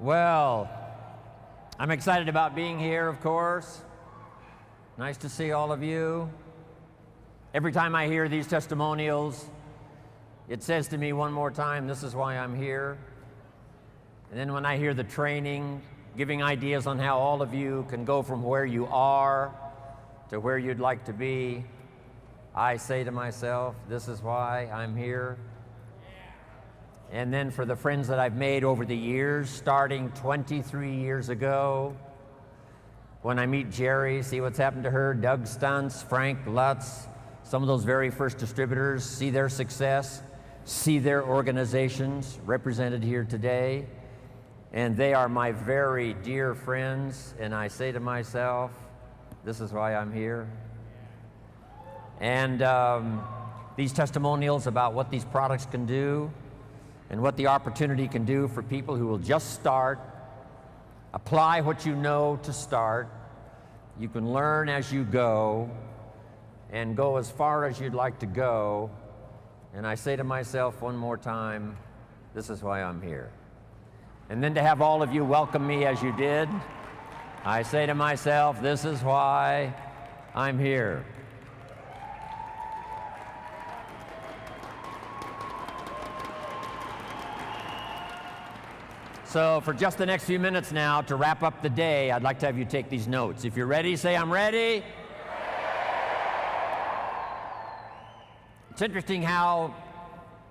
Well, I'm excited about being here, of course. Nice to see all of you. Every time I hear these testimonials, it says to me one more time, this is why I'm here. And then when I hear the training, giving ideas on how all of you can go from where you are to where you'd like to be, I say to myself, this is why I'm here. And then for the friends that I've made over the years, starting 23 years ago, when I meet Jerry, see what's happened to her, Doug Stuntz, Frank Lutz, some of those very first distributors, see their success, see their organizations represented here today, and they are my very dear friends, and I say to myself, this is why I'm here. And these testimonials about what these products can do, and what the opportunity can do for people who will just start, apply what you know to start. You can learn as you go and go as far as you'd like to go. And I say to myself one more time, this is why I'm here. And then to have all of you welcome me as you did, I say to myself, this is why I'm here. So for just the next few minutes now, to wrap up the day, I'd like to have you take these notes. If you're ready, say, I'm ready. It's interesting how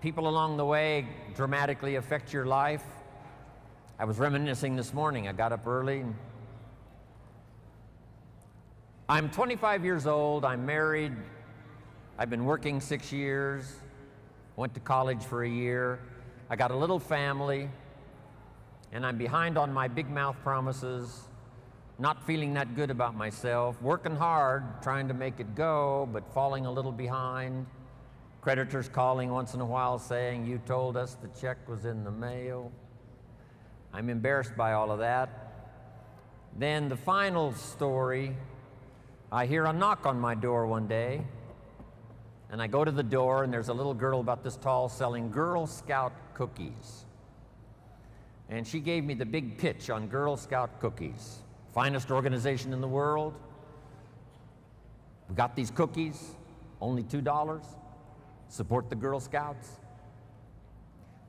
people along the way dramatically affect your life. I was reminiscing this morning. I got up early. I'm 25 years old. I'm married. I've been working 6 years. Went to college for a year. I got a little family. And I'm behind on my big mouth promises, not feeling that good about myself, working hard, trying to make it go, but falling a little behind. Creditors calling once in a while saying, you told us the check was in the mail. I'm embarrassed by all of that. Then the final story, I hear a knock on my door one day, and I go to the door, and there's a little girl about this tall selling Girl Scout cookies. And she gave me the big pitch on Girl Scout cookies. Finest organization in the world. We got these cookies, only $2. Support the Girl Scouts.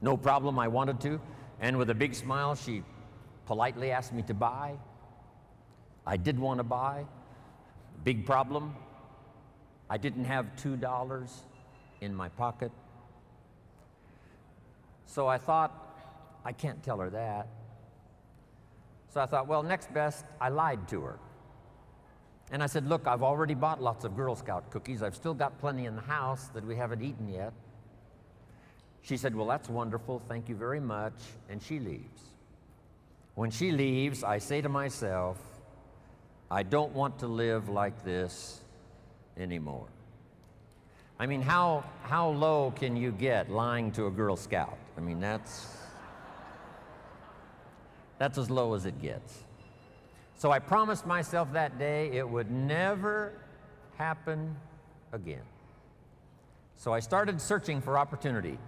No problem, I wanted to. And with a big smile, she politely asked me to buy. I did want to buy. Big problem, I didn't have $2 in my pocket. So I thought, I can't tell her that. So I thought, well, next best, I lied to her. And I said, look, I've already bought lots of Girl Scout cookies. I've still got plenty in the house that we haven't eaten yet. She said, well, that's wonderful. Thank you very much. And she leaves. When she leaves, I say to myself, I don't want to live like this anymore. I mean, how low can you get lying to a Girl Scout? I mean, that's as low as it gets. So I promised myself that day it would never happen again. So I started searching for opportunity.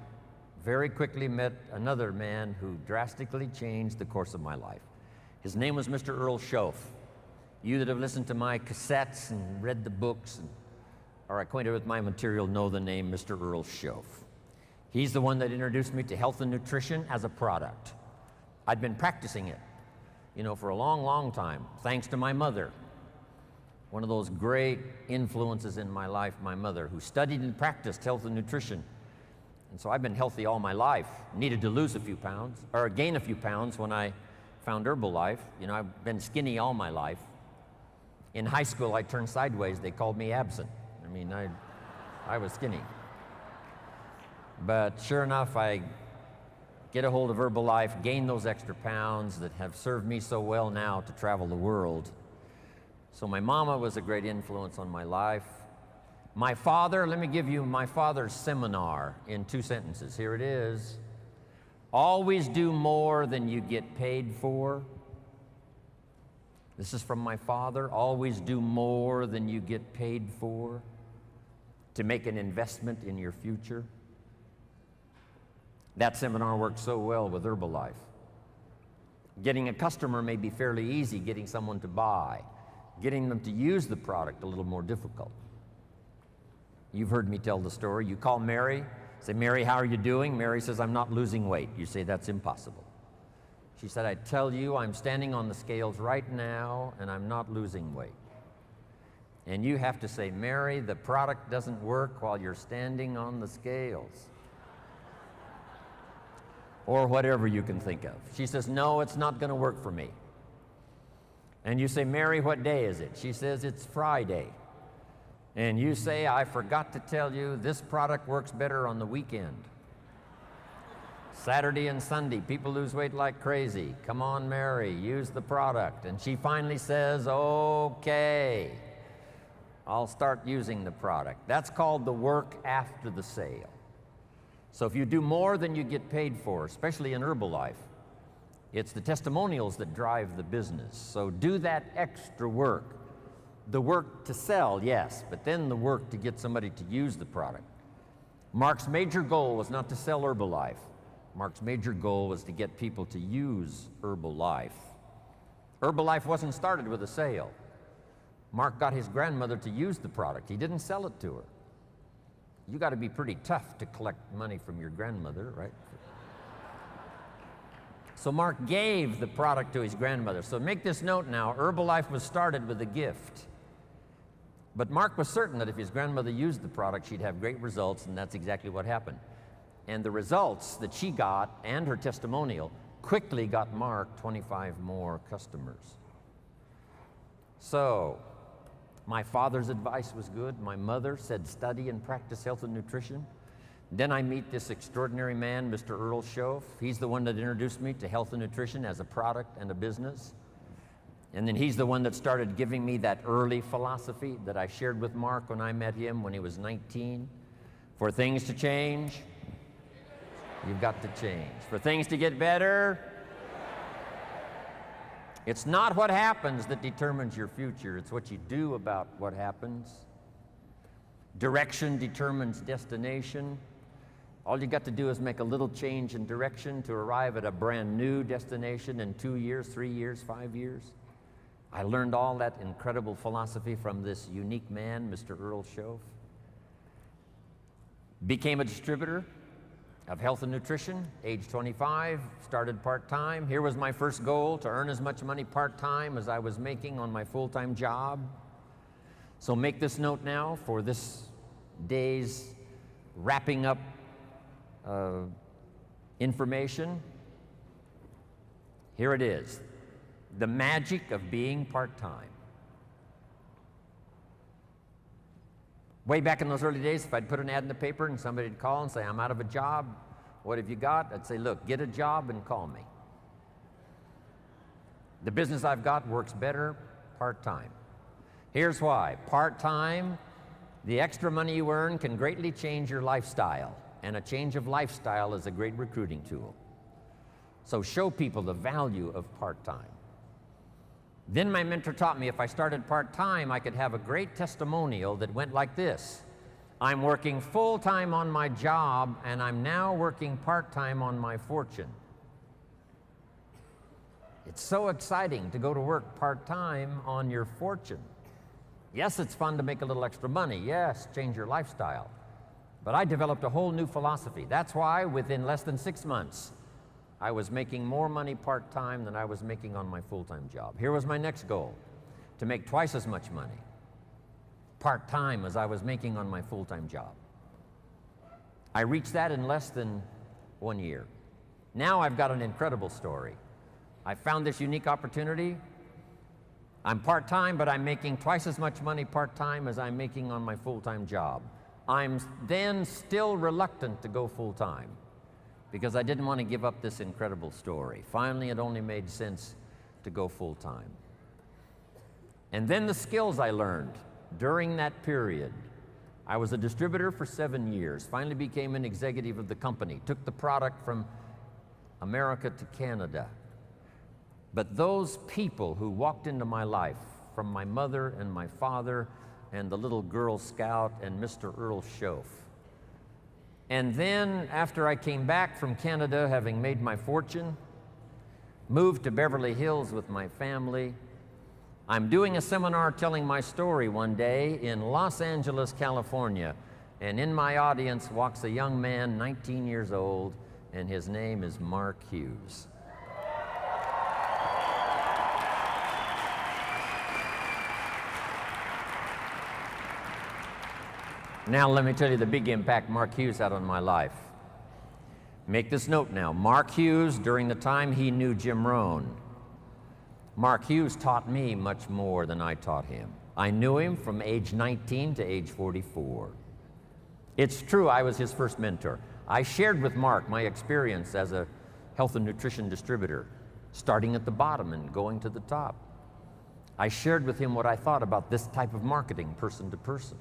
Very quickly met another man who drastically changed the course of my life. His name was Mr. Earl Shoaff. You that have listened to my cassettes and read the books and are acquainted with my material know the name Mr. Earl Shoaff. He's the one that introduced me to health and nutrition as a product. I'd been practicing it, for a long, long time, thanks to my mother. One of those great influences in my life, my mother, who studied and practiced health and nutrition. And so I've been healthy all my life. Needed to lose a few pounds, or gain a few pounds when I found Herbalife. I've been skinny all my life. In high school, I turned sideways. They called me absent. I was skinny. But sure enough, I get a hold of Herbalife, gain those extra pounds that have served me so well now to travel the world. So my mama was a great influence on my life. My father, let me give you my father's seminar in 2 sentences. Here it is. Always do more than you get paid for. This is from my father. Always do more than you get paid for to make an investment in your future. That seminar worked so well with Herbalife. Getting a customer may be fairly easy, getting someone to buy. Getting them to use the product a little more difficult. You've heard me tell the story. You call Mary, say, Mary, how are you doing? Mary says, I'm not losing weight. You say, that's impossible. She said, I tell you, I'm standing on the scales right now and I'm not losing weight. And you have to say, Mary, the product doesn't work while you're standing on the scales. Or whatever you can think of. She says, no, it's not going to work for me. And you say, Mary, what day is it? She says, it's Friday. And you say, I forgot to tell you, this product works better on the weekend. Saturday and Sunday, people lose weight like crazy. Come on, Mary, use the product. And she finally says, okay, I'll start using the product. That's called the work after the sale. So if you do more than you get paid for, especially in Herbalife, it's the testimonials that drive the business. So do that extra work. The work to sell, yes, but then the work to get somebody to use the product. Mark's major goal was not to sell Herbalife. Mark's major goal was to get people to use Herbalife. Herbalife wasn't started with a sale. Mark got his grandmother to use the product. He didn't sell it to her. You got to be pretty tough to collect money from your grandmother, right? So Mark gave the product to his grandmother. So make this note now, Herbalife was started with a gift. But Mark was certain that if his grandmother used the product, she'd have great results, and that's exactly what happened. And the results that she got and her testimonial quickly got Mark 25 more customers. So, my father's advice was good. My mother said, study and practice health and nutrition. Then I meet this extraordinary man, Mr. Earl Shoaff. He's the one that introduced me to health and nutrition as a product and a business. And then he's the one that started giving me that early philosophy that I shared with Mark when I met him when he was 19. For things to change, you've got to change. For things to get better, it's not what happens that determines your future. It's what you do about what happens. Direction determines destination. All you got to do is make a little change in direction to arrive at a brand new destination in 2 years, 3 years, 5 years. I learned all that incredible philosophy from this unique man, Mr. Earl Shoaff. Became a distributor of health and nutrition, age 25, started part-time. Here was my first goal, to earn as much money part-time as I was making on my full-time job. So make this note now for this day's wrapping up information. Here it is, the magic of being part-time. Way back in those early days, if I'd put an ad in the paper and somebody'd call and say, I'm out of a job, what have you got? I'd say, look, get a job and call me. The business I've got works better part-time. Here's why. Part-time, the extra money you earn can greatly change your lifestyle, and a change of lifestyle is a great recruiting tool. So show people the value of part-time. Then my mentor taught me if I started part-time, I could have a great testimonial that went like this. I'm working full-time on my job, and I'm now working part-time on my fortune. It's so exciting to go to work part-time on your fortune. Yes, it's fun to make a little extra money. Yes, change your lifestyle. But I developed a whole new philosophy. That's why within less than 6 months, I was making more money part-time than I was making on my full-time job. Here was my next goal, to make twice as much money part-time as I was making on my full-time job. I reached that in less than 1 year. Now I've got an incredible story. I found this unique opportunity. I'm part-time, but I'm making twice as much money part-time as I'm making on my full-time job. I'm then still reluctant to go full-time, because I didn't want to give up this incredible story. Finally, it only made sense to go full-time. And then the skills I learned during that period. I was a distributor for 7 years, finally became an executive of the company, took the product from America to Canada. But those people who walked into my life, from my mother and my father and the little Girl Scout and Mr. Earl Shoaff, and then, after I came back from Canada, having made my fortune, moved to Beverly Hills with my family. I'm doing a seminar telling my story one day in Los Angeles, California, and in my audience walks a young man, 19 years old, and his name is Mark Hughes. Now let me tell you the big impact Mark Hughes had on my life. Make this note now. Mark Hughes, during the time he knew Jim Rohn, Mark Hughes taught me much more than I taught him. I knew him from age 19 to age 44. It's true, I was his first mentor. I shared with Mark my experience as a health and nutrition distributor, starting at the bottom and going to the top. I shared with him what I thought about this type of marketing, person to person.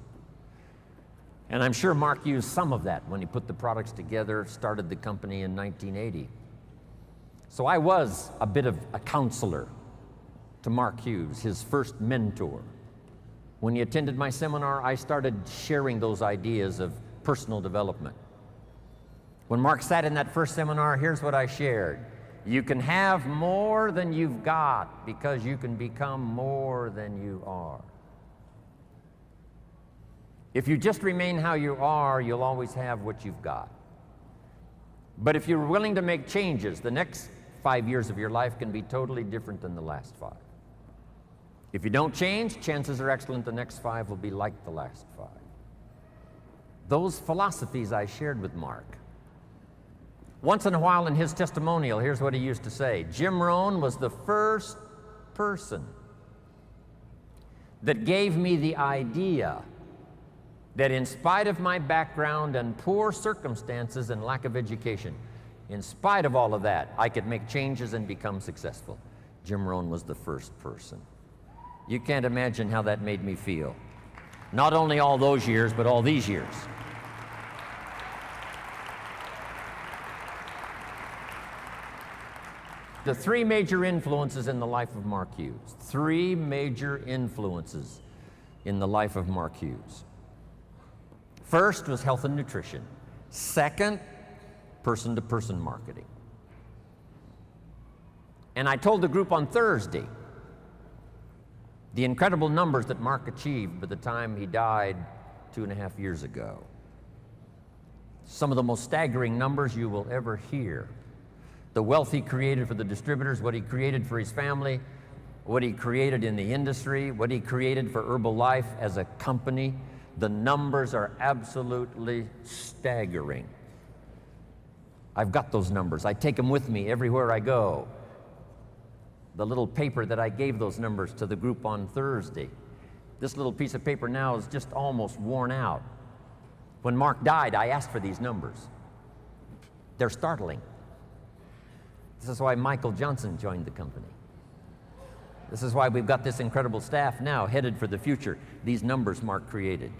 And I'm sure Mark used some of that when he put the products together, started the company in 1980. So I was a bit of a counselor to Mark Hughes, his first mentor. When he attended my seminar, I started sharing those ideas of personal development. When Mark sat in that first seminar, here's what I shared. You can have more than you've got because you can become more than you are. If you just remain how you are, you'll always have what you've got. But if you're willing to make changes, the next 5 years of your life can be totally different than the last 5. If you don't change, chances are excellent the next 5 will be like the last 5. Those philosophies I shared with Mark. Once in a while in his testimonial, here's what he used to say. Jim Rohn was the first person that gave me the idea that in spite of my background and poor circumstances and lack of education, in spite of all of that, I could make changes and become successful. Jim Rohn was the first person. You can't imagine how that made me feel. Not only all those years, but all these years. The 3 major influences in the life of Mark Hughes. 3 major influences in the life of Mark Hughes. First was health and nutrition. Second, person-to-person marketing. And I told the group on Thursday the incredible numbers that Mark achieved by the time he died 2.5 years ago. Some of the most staggering numbers you will ever hear. The wealth he created for the distributors, what he created for his family, what he created in the industry, what he created for Herbalife as a company. The numbers are absolutely staggering. I've got those numbers. I take them with me everywhere I go. The little paper that I gave those numbers to the group on Thursday. This little piece of paper now is just almost worn out. When Mark died, I asked for these numbers. They're startling. This is why Michael Johnson joined the company. This is why we've got this incredible staff now headed for the future. These numbers Mark created.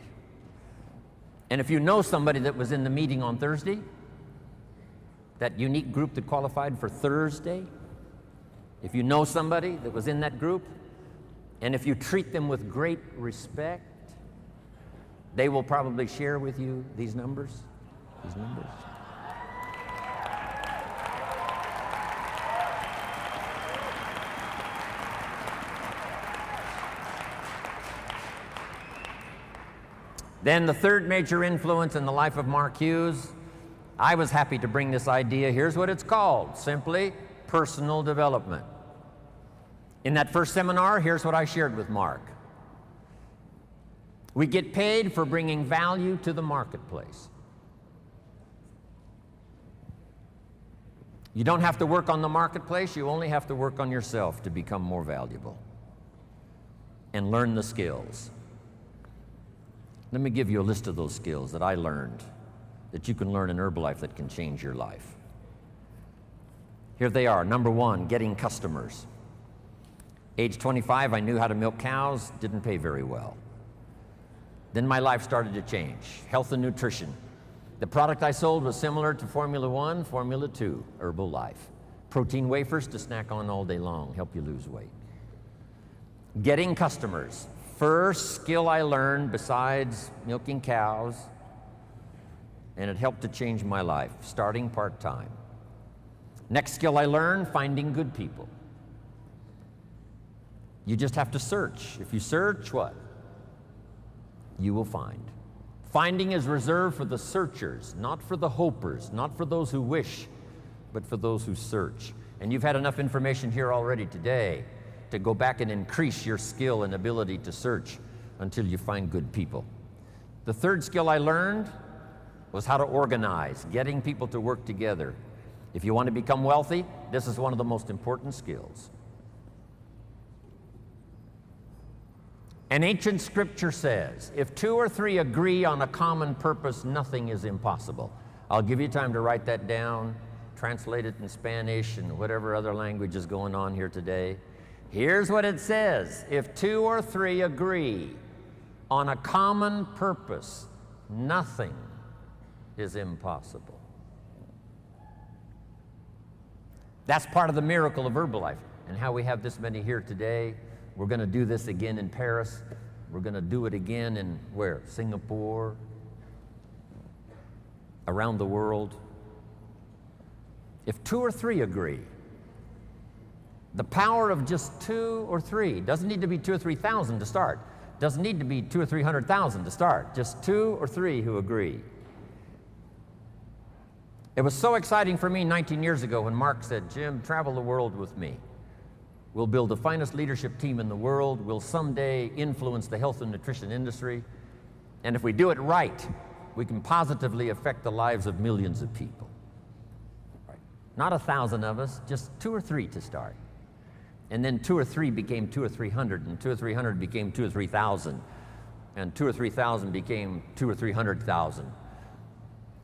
And if you know somebody that was in the meeting on Thursday, that unique group that qualified for Thursday, if you know somebody that was in that group, and if you treat them with great respect, they will probably share with you these numbers. These numbers. Then the third major influence in the life of Mark Hughes, I was happy to bring this idea. Here's what it's called, simply personal development. In that first seminar, here's what I shared with Mark. We get paid for bringing value to the marketplace. You don't have to work on the marketplace, you only have to work on yourself to become more valuable and learn the skills. Let me give you a list of those skills that I learned that you can learn in Herbalife that can change your life. Here they are. Number 1, getting customers. Age 25, I knew how to milk cows, didn't pay very well. Then my life started to change. Health and nutrition. The product I sold was similar to Formula 1, Formula 2, Herbalife. Protein wafers to snack on all day long, help you lose weight. Getting customers. First skill I learned besides milking cows, and it helped to change my life, starting part-time. Next skill I learned, finding good people. You just have to search. If you search, what? You will find. Finding is reserved for the searchers, not for the hopers, not for those who wish, but for those who search. And you've had enough information here already today to go back and increase your skill and ability to search until you find good people. The third skill I learned was how to organize, getting people to work together. If you want to become wealthy, this is one of the most important skills. An ancient scripture says, if two or three agree on a common purpose, nothing is impossible. I'll give you time to write that down, translate it in Spanish and whatever other language is going on here today. Here's what it says. If two or three agree on a common purpose, nothing is impossible. That's part of the miracle of Herbalife and how we have this many here today. We're going to do this again in Paris. We're going to do it again in where? Singapore, around the world. If two or three agree, the power of just two or three, doesn't need to be 2,000 or 3,000 to start. Doesn't need to be 200,000 or 300,000 to start. Just two or three who agree. It was so exciting for me 19 years ago when Mark said, Jim, travel the world with me. We'll build the finest leadership team in the world. We'll someday influence the health and nutrition industry. And if we do it right, we can positively affect the lives of millions of people. Right. Not 1,000 of us, just 2 or 3 to start. And then 2 or 3 became 200 or 300, and 200 or 300 became 2,000 or 3,000, and 2,000 or 3,000 became 200,000 or 300,000,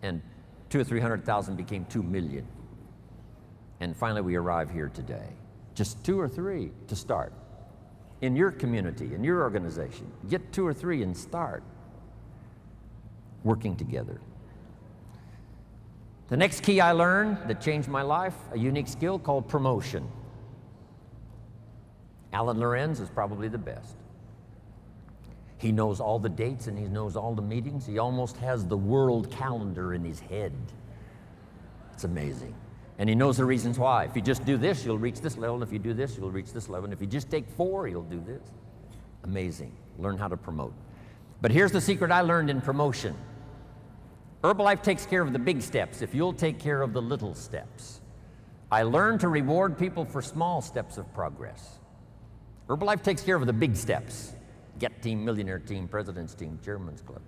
and 200,000 or 300,000 became 2 million. And finally we arrive here today. Just 2 or 3 to start. In your community, in your organization, get 2 or 3 and start working together. The next key I learned that changed my life, a unique skill called promotion. Alan Lorenz is probably the best. He knows all the dates and he knows all the meetings. He almost has the world calendar in his head. It's amazing. And he knows the reasons why. If you just do this, you'll reach this level. And if you do this, you'll reach this level. And if you just take 4, you'll do this. Amazing. Learn how to promote. But here's the secret I learned in promotion. Herbalife takes care of the big steps if you'll take care of the little steps. I learned to reward people for small steps of progress. Herbalife takes care of the big steps. Get team, millionaire team, president's team, chairman's club.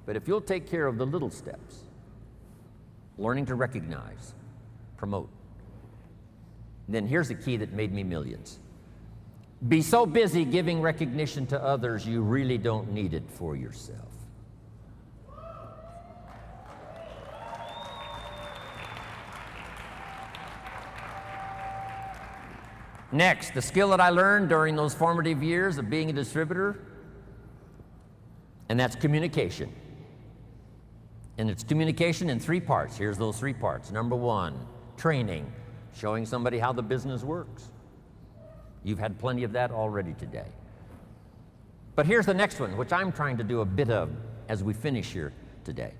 But if you'll take care of the little steps, learning to recognize, promote, then here's the key that made me millions. Be so busy giving recognition to others, you really don't need it for yourself. Next, the skill that I learned during those formative years of being a distributor, and that's communication. And it's communication in 3 parts. Here's those 3 parts. Number 1, training, showing somebody how the business works. You've had plenty of that already today. But here's the next one, which I'm trying to do a bit of as we finish here today.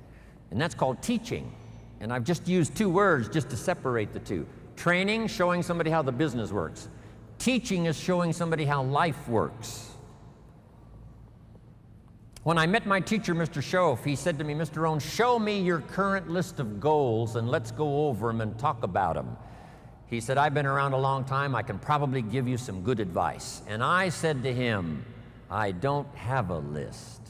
And that's called teaching. And I've just used 2 words just to separate the 2. Training, showing somebody how the business works. Teaching is showing somebody how life works. When I met my teacher, Mr. Shoaff, he said to me, Mr. Rohn, show me your current list of goals and let's go over them and talk about them. He said, I've been around a long time. I can probably give you some good advice. And I said to him, I don't have a list.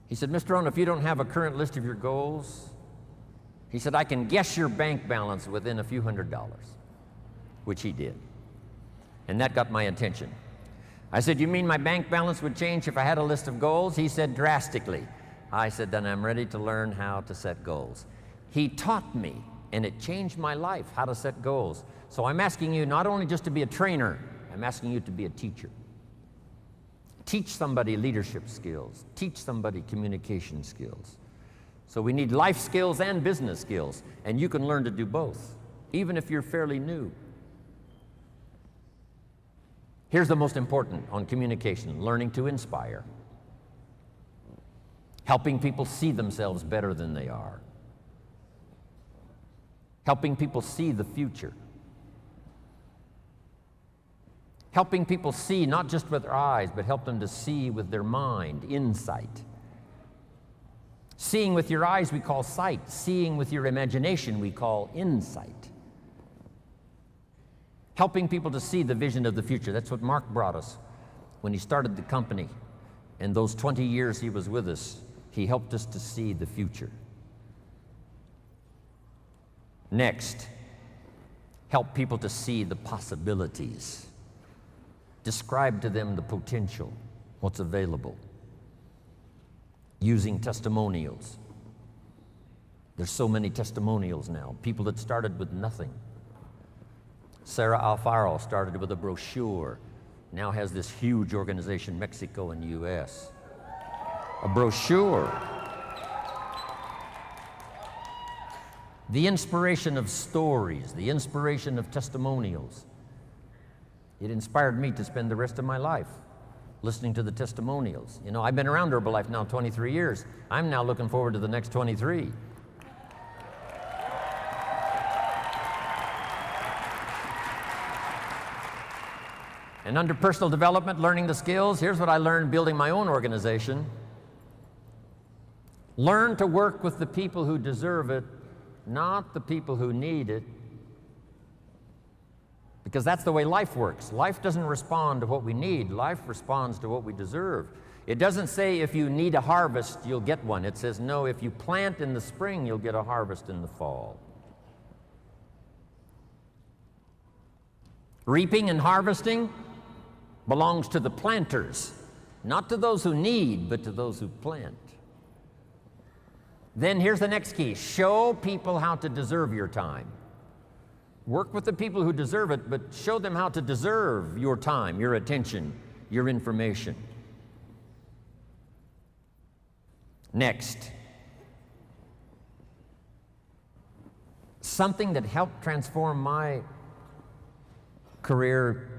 He said, Mr. Rohn, if you don't have a current list of your goals, he said, I can guess your bank balance within a few $100s, which he did. And that got my attention. I said, you mean my bank balance would change if I had a list of goals? He said, drastically. I said, then I'm ready to learn how to set goals. He taught me, and it changed my life, how to set goals. So I'm asking you not only just to be a trainer, I'm asking you to be a teacher. Teach somebody leadership skills. Teach somebody communication skills. So we need life skills and business skills, and you can learn to do both, even if you're fairly new. Here's the most important on communication, learning to inspire. helping people see themselves better than they are, helping people see the future, helping people see not just with their eyes, but help them to see with their mind, insight. Seeing with your eyes we call sight. Seeing with your imagination we call insight. Helping people to see the vision of the future. That's what Mark brought us when he started the company. And those 20 years he was with us, he helped us to see the future. Next, help people to see the possibilities. Describe to them the potential, what's available. Using testimonials. There's so many testimonials now. People that started with nothing. Sarah Alfaro started with a brochure, now has this huge organization, Mexico and US. A brochure. The inspiration of stories, the inspiration of testimonials. It inspired me to spend the rest of my life listening to the testimonials. You know, I've been around Herbalife now 23 years. I'm now looking forward to the next 23. And under personal development, learning the skills, here's what I learned building my own organization. Learn to work with the people who deserve it, not the people who need it. Because that's the way life works. Life doesn't respond to what we need. Life responds to what we deserve. It doesn't say if you need a harvest, you'll get one. It says, no, if you plant in the spring, you'll get a harvest in the fall. Reaping and harvesting belongs to the planters, not to those who need, but to those who plant. Then here's the next key. Show people how to deserve your time. Work with the people who deserve it, but show them how to deserve your time, your attention, your information. Next, something that helped transform my career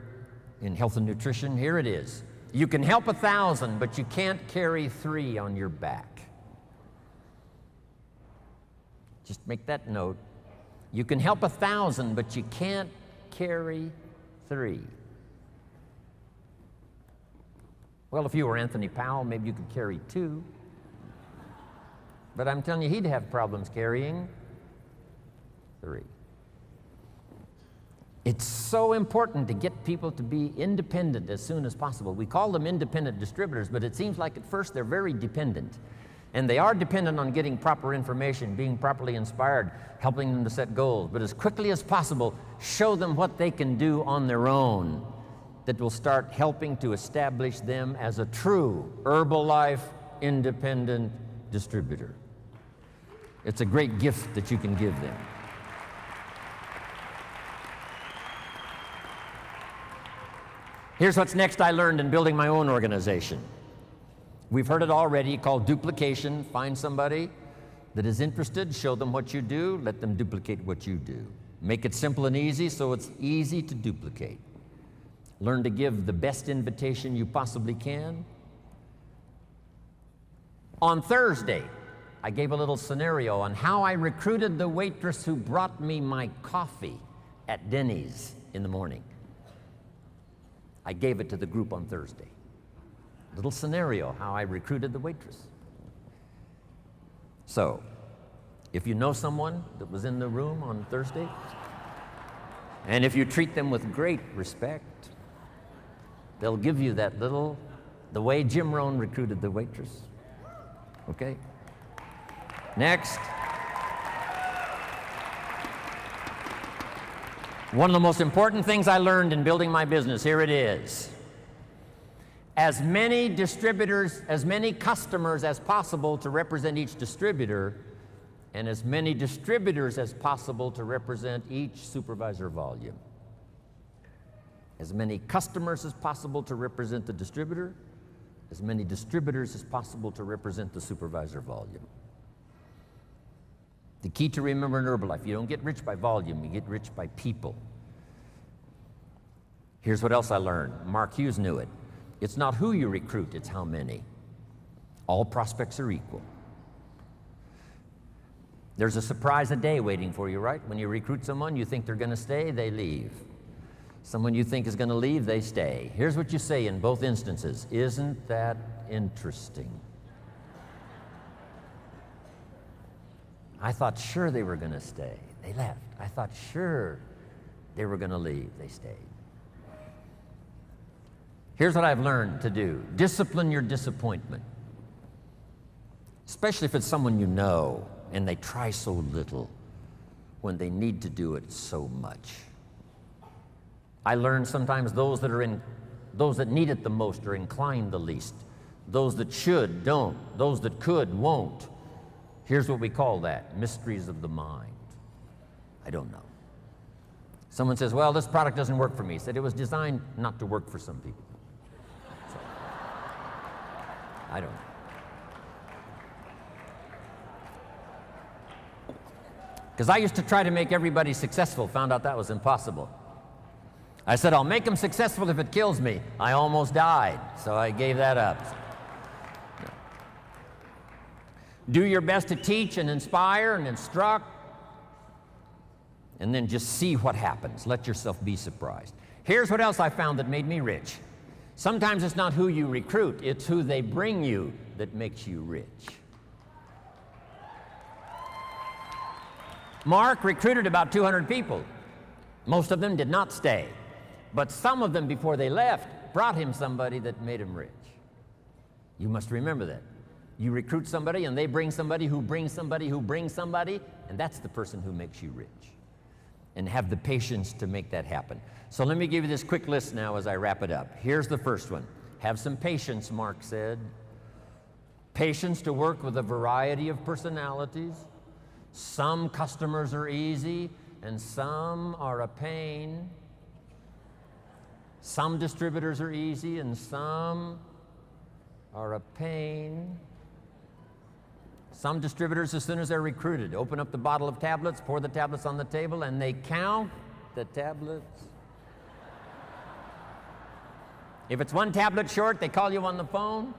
in health and nutrition, here it is. You can help 1,000, but you can't carry 3 on your back. Just make that note. You can help 1,000, but you can't carry 3. Well, if you were Anthony Powell, maybe you could carry 2. But I'm telling you, he'd have problems carrying 3. It's so important to get people to be independent as soon as possible. We call them independent distributors, but it seems like at first they're very dependent. And they are dependent on getting proper information, being properly inspired, helping them to set goals. But as quickly as possible, show them what they can do on their own that will start helping to establish them as a true Herbalife independent distributor. It's a great gift that you can give them. Here's what's next I learned in building my own organization. We've heard it already, called duplication. Find somebody that is interested, show them what you do, let them duplicate what you do. Make it simple and easy so it's easy to duplicate. Learn to give the best invitation you possibly can. On Thursday, I gave a little scenario on how I recruited the waitress who brought me my coffee at Denny's in the morning. I gave it to the group on Thursday. Little scenario, how I recruited the waitress. So, if you know someone that was in the room on Thursday, and if you treat them with great respect, they'll give you that little, the way Jim Rohn recruited the waitress. Okay? Next. One of the most important things I learned in building my business, here it is. As many distributors, as many customers as possible to represent each distributor, and as many distributors as possible to represent each supervisor volume. As many customers as possible to represent the distributor, as many distributors as possible to represent the supervisor volume. The key to remember in Herbalife, you don't get rich by volume, you get rich by people. Here's what else I learned. Mark Hughes knew it. It's not who you recruit, it's how many. All prospects are equal. There's a surprise a day waiting for you, right? When you recruit someone, you think they're going to stay, they leave. Someone you think is going to leave, they stay. Here's what you say in both instances. Isn't that interesting? I thought sure they were going to stay. They left. I thought sure they were going to leave. They stayed. Here's what I've learned to do. Discipline your disappointment. Especially if it's someone you know and they try so little when they need to do it so much. I learned sometimes those that need it the most are inclined the least. Those that should, don't. Those that could, won't. Here's what we call that, mysteries of the mind. I don't know. Someone says, well, this product doesn't work for me. He said it was designed not to work for some people. So, I don't know. Because I used to try to make everybody successful, found out that was impossible. I said, I'll make them successful if it kills me. I almost died, so I gave that up. Do your best to teach and inspire and instruct, and then just see what happens. Let yourself be surprised. Here's what else I found that made me rich. Sometimes it's not who you recruit, it's who they bring you that makes you rich. Mark recruited about 200 people. Most of them did not stay, but some of them before they left brought him somebody that made him rich. You must remember that. You recruit somebody and they bring somebody who brings somebody who brings somebody, and that's the person who makes you rich. And have the patience to make that happen. So let me give you this quick list now as I wrap it up. Here's the first one. Have some patience, Mark said. Patience to work with a variety of personalities. Some customers are easy and some are a pain. Some distributors are easy and some are a pain. Some distributors, as soon as they're recruited, open up the bottle of tablets, pour the tablets on the table, and they count the tablets. If it's one tablet short, they call you on the phone.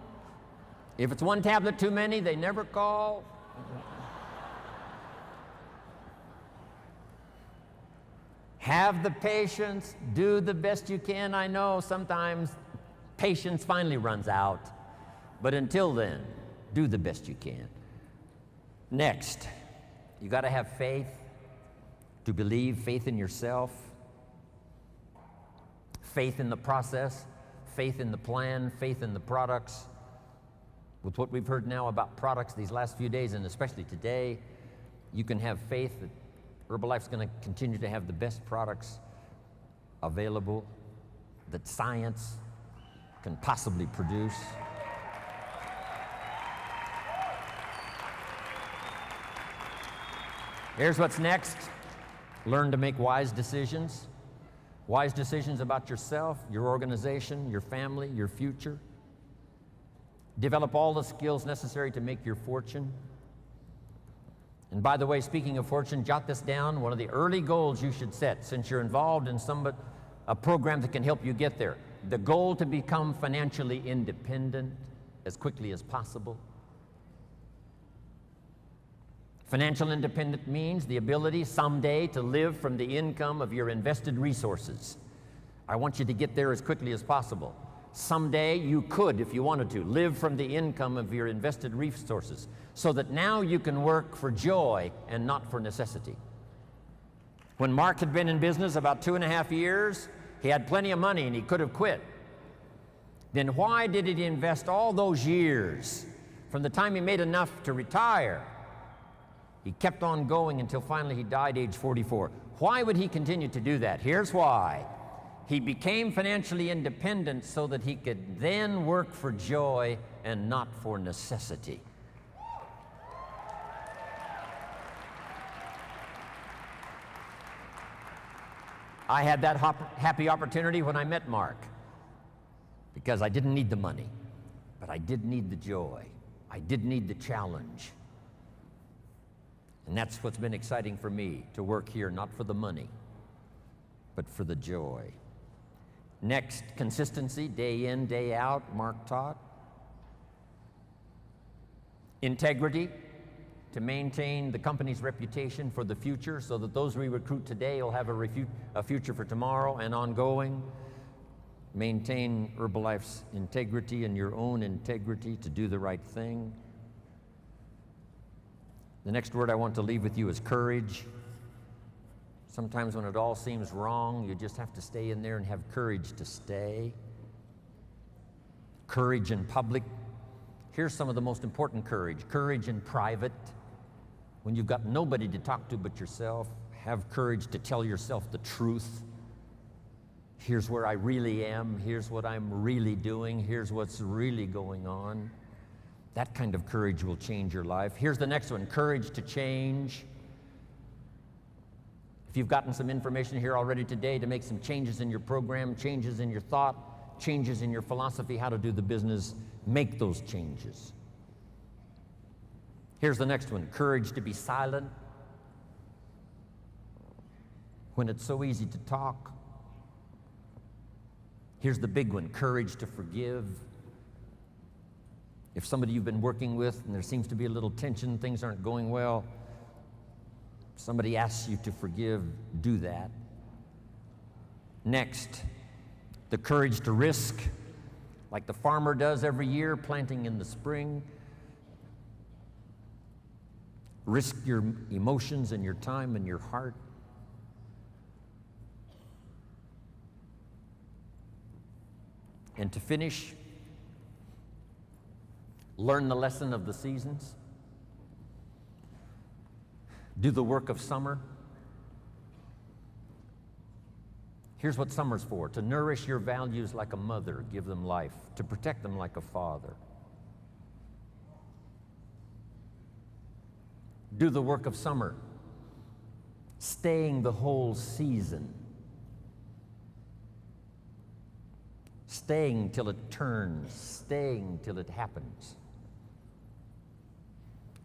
If it's one tablet too many, they never call. Have the patience, do the best you can. I know sometimes patience finally runs out, but until then, do the best you can. Next, you got to have faith to believe, faith in yourself, faith in the process, faith in the plan, faith in the products. With what we've heard now about products these last few days, and especially today, you can have faith that Herbalife's going to continue to have the best products available that science can possibly produce. Here's what's next. Learn to make wise decisions. Wise decisions about yourself, your organization, your family, your future. Develop all the skills necessary to make your fortune. And by the way, speaking of fortune, jot this down. One of the early goals you should set, since you're involved in a program that can help you get there. The goal to become financially independent as quickly as possible. Financial independence means the ability someday to live from the income of your invested resources. I want you to get there as quickly as possible. Someday you could, if you wanted to, live from the income of your invested resources so that now you can work for joy and not for necessity. When Mark had been in business about 2.5 years, he had plenty of money and he could have quit. Then why did he invest all those years from the time he made enough to retire? He kept on going until finally he died age 44. Why would he continue to do that? Here's why. He became financially independent so that he could then work for joy and not for necessity. I had that happy opportunity when I met Mark because I didn't need the money, but I did need the joy. I did need the challenge. And that's what's been exciting for me, to work here, not for the money, but for the joy. Next, consistency, day in, day out, Mark taught. Integrity, to maintain the company's reputation for the future so that those we recruit today will have a future for tomorrow and ongoing. Maintain Herbalife's integrity and your own integrity to do the right thing. The next word I want to leave with you is courage. Sometimes when it all seems wrong, you just have to stay in there and have courage to stay. Courage in public. Here's some of the most important courage. Courage in private. When you've got nobody to talk to but yourself, have courage to tell yourself the truth. Here's where I really am. Here's what I'm really doing. Here's what's really going on. That kind of courage will change your life. Here's the next one, courage to change. If you've gotten some information here already today to make some changes in your program, changes in your thought, changes in your philosophy, how to do the business, make those changes. Here's the next one, courage to be silent when it's so easy to talk. Here's the big one, courage to forgive. If somebody you've been working with and there seems to be a little tension, things aren't going well, somebody asks you to forgive, do that. Next, the courage to risk, like the farmer does every year, planting in the spring. Risk your emotions and your time and your heart. And to finish, learn the lesson of the seasons. Do the work of summer. Here's what summer's for: to nourish your values like a mother, give them life, to protect them like a father. Do the work of summer, staying the whole season, staying till it turns, staying till it happens.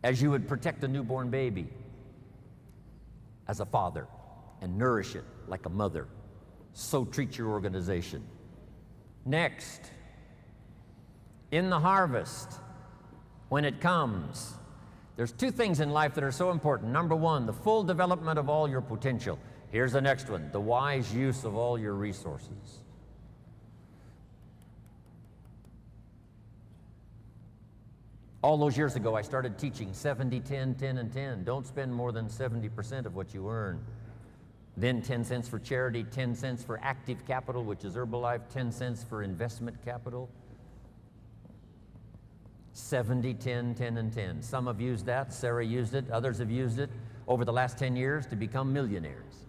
As you would protect a newborn baby as a father and nourish it like a mother, so treat your organization. Next, in the harvest, when it comes, there's two things in life that are so important. Number one, the full development of all your potential. Here's the next one, the wise use of all your resources. All those years ago, I started teaching 70, 10, 10, and 10. Don't spend more than 70% of what you earn. Then 10 cents for charity, 10 cents for active capital, which is Herbalife, 10 cents for investment capital. 70, 10, 10, and 10. Some have used that. Sarah used it. Others have used it over the last 10 years to become millionaires.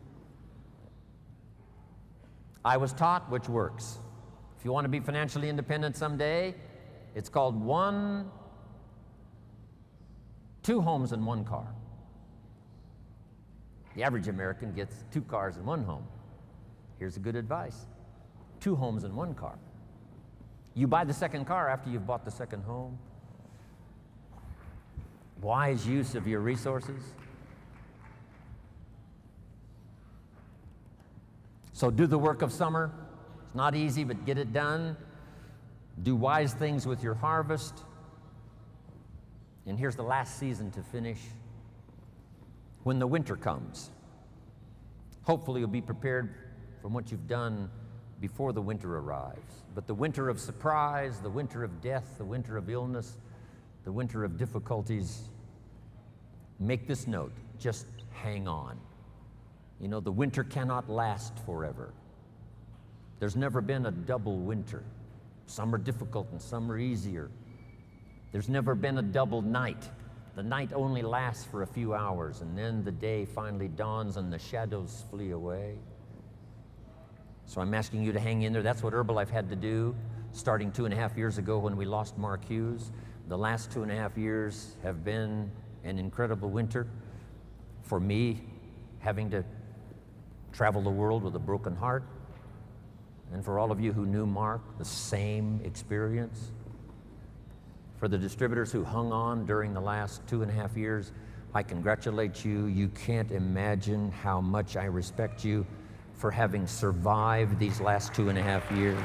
I was taught which works. If you want to be financially independent someday, it's called 2 homes and 1 car. The average American gets 2 cars and 1 home. Here's a good advice: 2 homes and 1 car. You buy the second car after you've bought the second home. Wise use of your resources. So do the work of summer. It's not easy, but get it done. Do wise things with your harvest. And here's the last season to finish. When the winter comes, hopefully you'll be prepared from what you've done before the winter arrives. But the winter of surprise, the winter of death, the winter of illness, the winter of difficulties, make this note: just hang on. You know, the winter cannot last forever. There's never been a double winter. Some are difficult and some are easier. There's never been a double night. The night only lasts for a few hours, and then the day finally dawns and the shadows flee away. So I'm asking you to hang in there. That's what Herbalife had to do starting 2.5 years ago when we lost Mark Hughes. The last 2.5 years have been an incredible winter for me, having to travel the world with a broken heart. And for all of you who knew Mark, the same experience. For the distributors who hung on during the last 2.5 years, I congratulate you. You can't imagine how much I respect you for having survived these last 2.5 years.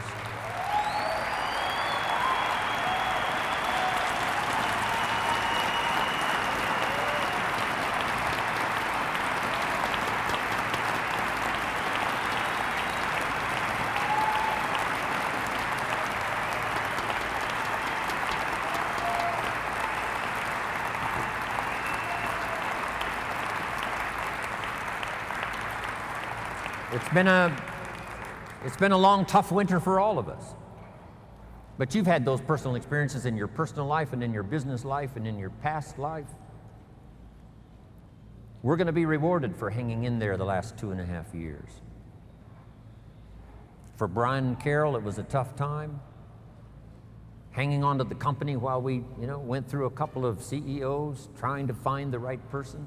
It's been a long, tough winter for all of us. But you've had those personal experiences in your personal life and in your business life and in your past life. We're going to be rewarded for hanging in there the last 2.5 years. For Brian and Carol, it was a tough time. Hanging on to the company while we, went through a couple of CEOs trying to find the right person.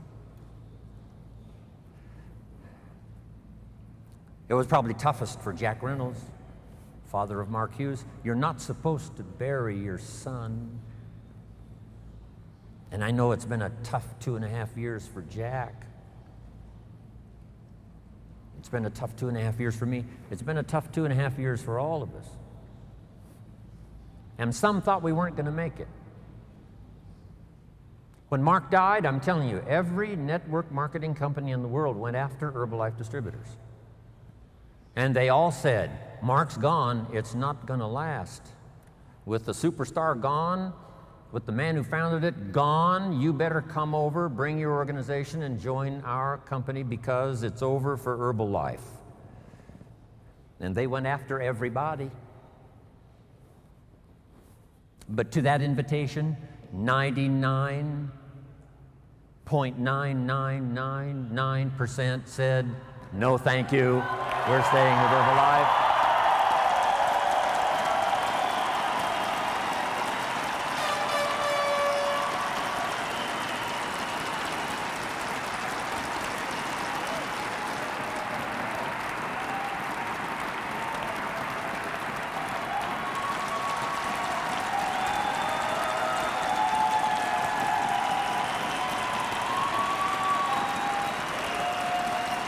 It was probably toughest for Jack Reynolds, father of Mark Hughes. You're not supposed to bury your son. And I know it's been a tough 2.5 years for Jack. It's been a tough 2.5 years for me. It's been a tough 2.5 years for all of us. And some thought we weren't going to make it. When Mark died, I'm telling you, every network marketing company in the world went after Herbalife distributors. And they all said, Mark's gone, it's not going to last. With the superstar gone, with the man who founded it gone, you better come over, bring your organization, and join our company because it's over for Herbalife. And they went after everybody. But to that invitation, 99.9999% said, no, thank you. We're staying with Herbalife.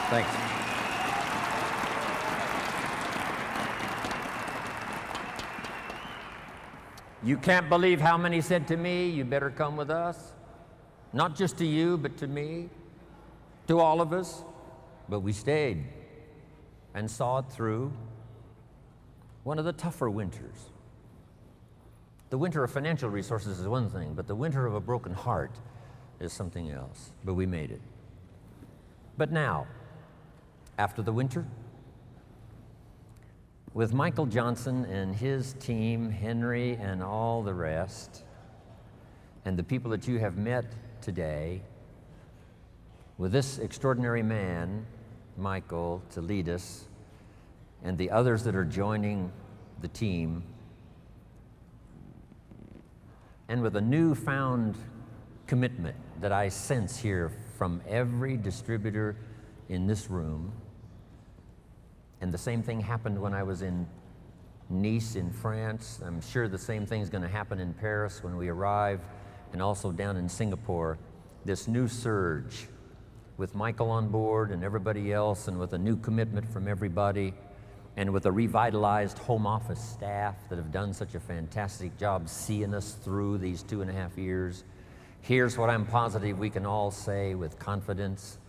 Thanks. You can't believe how many said to me, you better come with us. Not just to you, but to me, to all of us. But we stayed and saw it through one of the tougher winters. The winter of financial resources is one thing, but the winter of a broken heart is something else. But we made it. But now, after the winter, with Michael Johnson and his team, Henry and all the rest, and the people that you have met today, with this extraordinary man, Michael, to lead us, and the others that are joining the team, and with a newfound commitment that I sense here from every distributor in this room. And the same thing happened when I was in Nice in France. I'm sure the same thing is going to happen in Paris when we arrive, and also down in Singapore. This new surge with Michael on board and everybody else, and with a new commitment from everybody, and with a revitalized home office staff that have done such a fantastic job seeing us through these 2.5 years. Here's what I'm positive we can all say with confidence.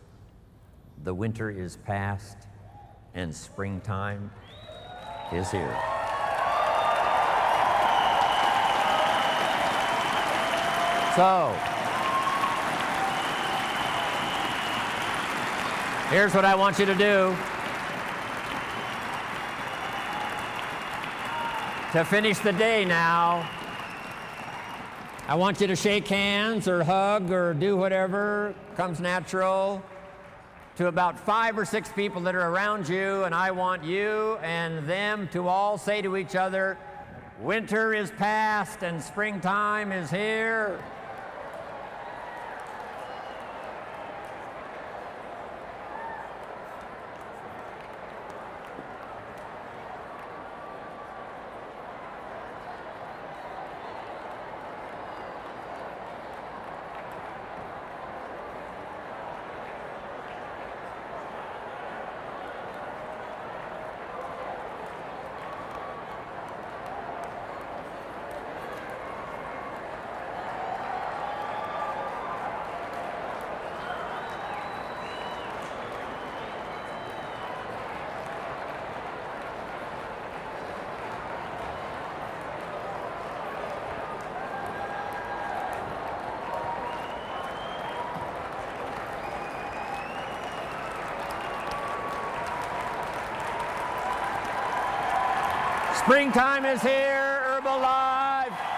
The winter is past and springtime is here. So, here's what I want you to do. To finish the day now, I want you to shake hands or hug or do whatever comes natural to about 5 or 6 people that are around you, and I want you and them to all say to each other, winter is past and springtime is here. Springtime is here, Herbalife.